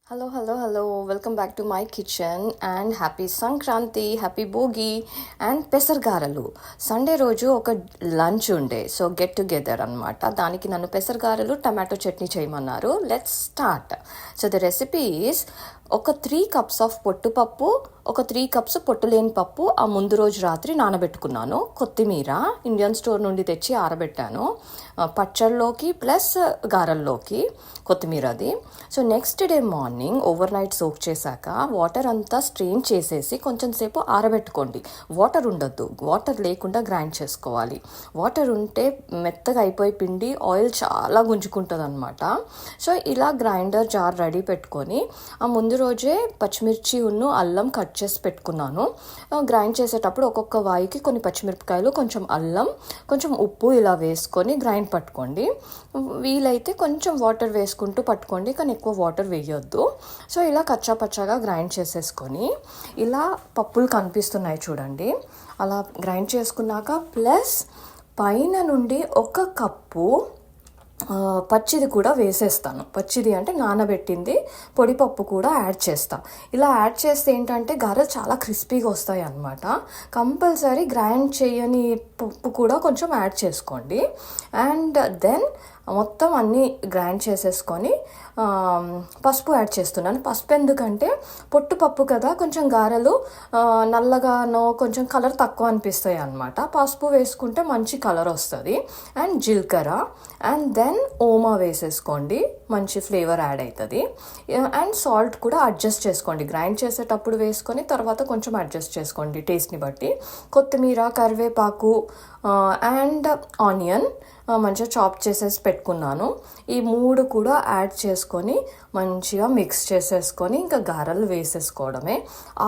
Hello. Welcome back to my kitchen and happy Sankranti, happy Bogi and పెసరగారలు. Sunday రోజు ఒక lunch ఉండే, so get together అనమాట. దానికి నన్ను పెసరగారలు టమాటో చట్నీ చేయమన్నారు. Let's start. So the recipe is ఒక 3 cups ఆఫ్ పొట్టుపప్పు, ఒక 3 cups పొట్టు లేని పప్పు ఆ ముందు రోజు రాత్రి నానబెట్టుకున్నాను. కొత్తిమీర ఇండియన్ స్టోర్ నుండి తెచ్చి ఆరబెట్టాను, పచ్చళ్ళలోకి ప్లస్ గారెల్లోకి కొత్తిమీర అది. So next day morning over night soak చేశాక వాటర్ అంతా స్ట్రెయిన్ చేసేసి కొంచెం సేపు ఆరబెట్టుకోండి. వాటర్ ఉండొద్దు, వాటర్ లేకుండా గ్రైండ్ చేసుకోవాలి. వాటర్ ఉంటే మెత్తగా అయిపోయి పిండి ఆయిల్ చాలా గుంజుకుంటుంది అనమాట. సో ఇలా గ్రైండర్ జార్ రెడీ పెట్టుకొని ఆ ముందు రోజే పచ్చిమిర్చి అల్లం కట్ చేసి పెట్టుకున్నాను. గ్రైండ్ చేసేటప్పుడు ఒక్కొక్క వాయికి కొన్ని పచ్చిమిరపకాయలు, కొంచెం అల్లం, కొంచెం ఉప్పు ఇలా వేసుకొని గ్రైండ్ పట్టుకోండి. వీలైతే కొంచెం వాటర్ వేసుకుంటూ పట్టుకోండి, కానీ ఎక్కువ వాటర్ వేయొద్దు. సో ఇలా కచ్చా పచ్చాగా గ్రైండ్ చేసేసుకొని ఇలా పప్పులు కనిపిస్తున్నాయి చూడండి, అలా గ్రైండ్ చేసుకున్నాక ప్లస్ పైన నుండి 1 కప్పు పచ్చిది కూడా వేసేస్తాను. పచ్చిది అంటే నానబెట్టింది పొడిపప్పు కూడా యాడ్ చేస్తాను. ఇలా యాడ్ చేస్తే ఏంటంటే గారెలు చాలా క్రిస్పీగా వస్తాయి అన్నమాట. కంపల్సరీ గ్రైండ్ చేయని పప్పు కూడా కొంచెం యాడ్ చేసుకోండి. అండ్ దెన్ మొత్తం అన్నీ గ్రైండ్ చేసేసుకొని పసుపు యాడ్ చేస్తున్నాను. పసుపు ఎందుకంటే పొట్టుపప్పు కదా, కొంచెం గారెలు నల్లగానో కొంచెం కలర్ తక్కువ అనిపిస్తాయి అన్నమాట. పసుపు వేసుకుంటే మంచి కలర్ వస్తుంది. అండ్ జీలకర్ర అండ్ దెన్ ఓమా వేసేసుకోండి, మంచి ఫ్లేవర్ యాడ్ అవుతుంది. అండ్ సాల్ట్ కూడా అడ్జస్ట్ చేసుకోండి, గ్రైండ్ చేసేటప్పుడు వేసుకొని తర్వాత కొంచెం అడ్జస్ట్ చేసుకోండి టేస్ట్ని బట్టి. కొత్తిమీర, కరివేపాకు అండ్ ఆనియన్ మంచిగా చాప్ చేసేసి పెట్టుకున్నాను. ఈ 3 కూడా యాడ్ చేసుకొని మంచిగా మిక్స్ చేసేసుకొని ఇంకా గారెలు వేసేసుకోవడమే.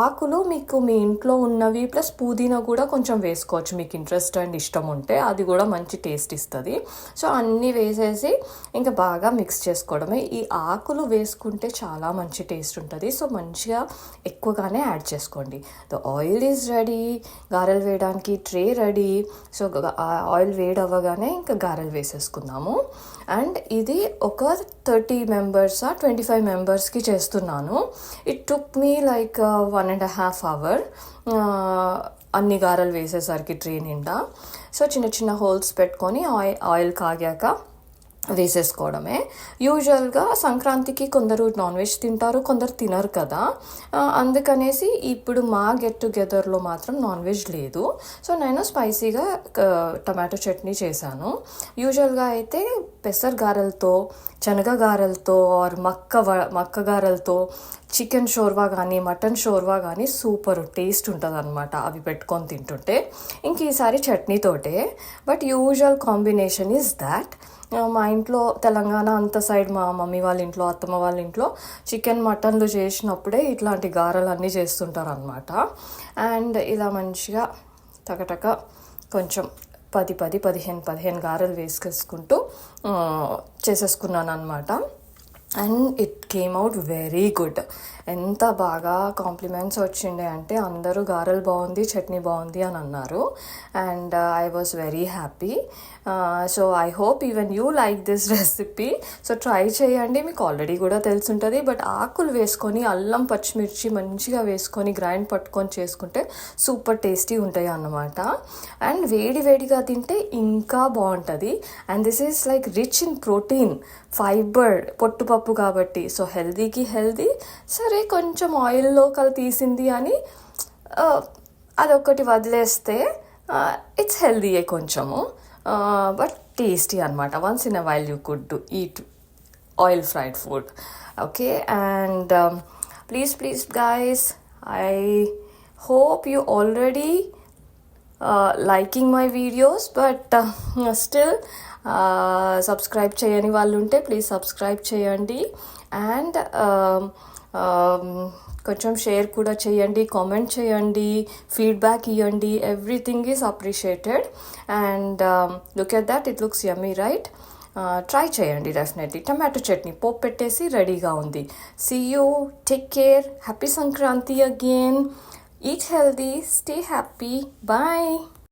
ఆకులు మీకు మీ ఇంట్లో ఉన్నవి ప్లస్ పుదీనా కూడా కొంచెం వేసుకోవచ్చు, మీకు ఇంట్రెస్ట్ అండ్ ఇష్టం ఉంటే అది కూడా మంచి టేస్ట్ ఇస్తుంది. సో అన్నీ వేసేసి ఇంకా బాగా మిక్స్ చేసుకోవడమే. ఈ ఆకులు వేసుకుంటే చాలా మంచి టేస్ట్ ఉంటుంది. సో మంచిగా ఎక్కువగానే యాడ్ చేసుకోండి. ద ఆయిల్ ఈజ్ రెడీ, గారెలు వేయడానికి ట్రే రెడీ. సో ఆయిల్ వేడి అవ్వగానే ఇంకా గారెలు వేసేసుకుందాము. అండ్ ఇది ఒక 30 members 25 members చేస్తున్నాను. It took me like 1.5 hours అన్ని గారెలు వేసేసరికి ట్రే నిండా. సో చిన్న హోల్స్ పెట్టుకొని ఆయిల్ కాగాక వేసేసుకోవడమే. యూజువల్గా సంక్రాంతికి కొందరు నాన్ వెజ్ తింటారు, కొందరు తినరు కదా, అందుకనేసి ఇప్పుడు మా గెట్ టుగెదర్లో మాత్రం నాన్ వెజ్ లేదు. సో నేను స్పైసీగా టమాటో చట్నీ చేశాను. యూజువల్గా అయితే పెసర గారెలతో, శనగ గారెలతో ఆర్ మక్క గారెలతో చికెన్ షోర్వా కానీ మటన్ షోర్వా కానీ సూపర్ టేస్ట్ ఉంటుంది అనమాట, అవి పెట్టుకొని తింటుంటే. ఇంక ఈసారి చట్నీతోటే. But usual combination is that. మా ఇంట్లో తెలంగాణ అంత సైడ్ మా మమ్మీ వాళ్ళ ఇంట్లో, అత్తమ్మ వాళ్ళ ఇంట్లో చికెన్ మటన్లు చేసినప్పుడే ఇట్లాంటి గారెలు అన్నీ చేస్తుంటారు అనమాట. అండ్ ఇలా మంచిగా టకటక కొంచెం 15 గారెలు వేసుకేసుకుంటూ చేసేసుకున్నాను అనమాట. And it came out very good. ఎంత బాగా కాంప్లిమెంట్స్ వచ్చిండే అంటే అందరూ గారెలు బాగుంది, చట్నీ బాగుంది అని అన్నారు. And I was very happy. So I hope even you like this recipe. So try చేయండి, మీకు ఆల్రెడీ కూడా తెలుసుంటుంది. బట్ ఆకులు వేసుకొని అల్లం పచ్చిమిర్చి మంచిగా వేసుకొని గ్రైండ్ పట్టుకొని చేసుకుంటే సూపర్ టేస్టీ ఉంటాయి అన్నమాట. అండ్ వేడిగా తింటే ఇంకా బాగుంటుంది. And this is like rich in protein, fibre, పొట్టుపప్పు కాబట్టి. సో హెల్దీకి హెల్దీ. సరే కొంచెం ఆయిల్లో తీసింది అని అదొకటి వదిలేస్తే ఇట్స్ హెల్దీయే కొంచెము, బట్ టేస్టీ అనమాట. Once in a while you could eat oil fried food. Okay. And please guys, I hope you already liking my videos, but still subscribe చేయని వాళ్ళు ఉంటే ప్లీజ్ సబ్స్క్రైబ్ చేయండి. అండ్ కొంచెం షేర్ కూడా చేయండి, comment చేయండి, feedback ఇవ్వండి. Everything is appreciated. And look at that, it looks yummy right. Try చేయండి డెఫినెట్లీ. టమాటో చట్నీ పోపు పెట్టేసి రెడీగా ఉంది. See you, take care, happy Sankranti again. Eat healthy, stay happy, bye.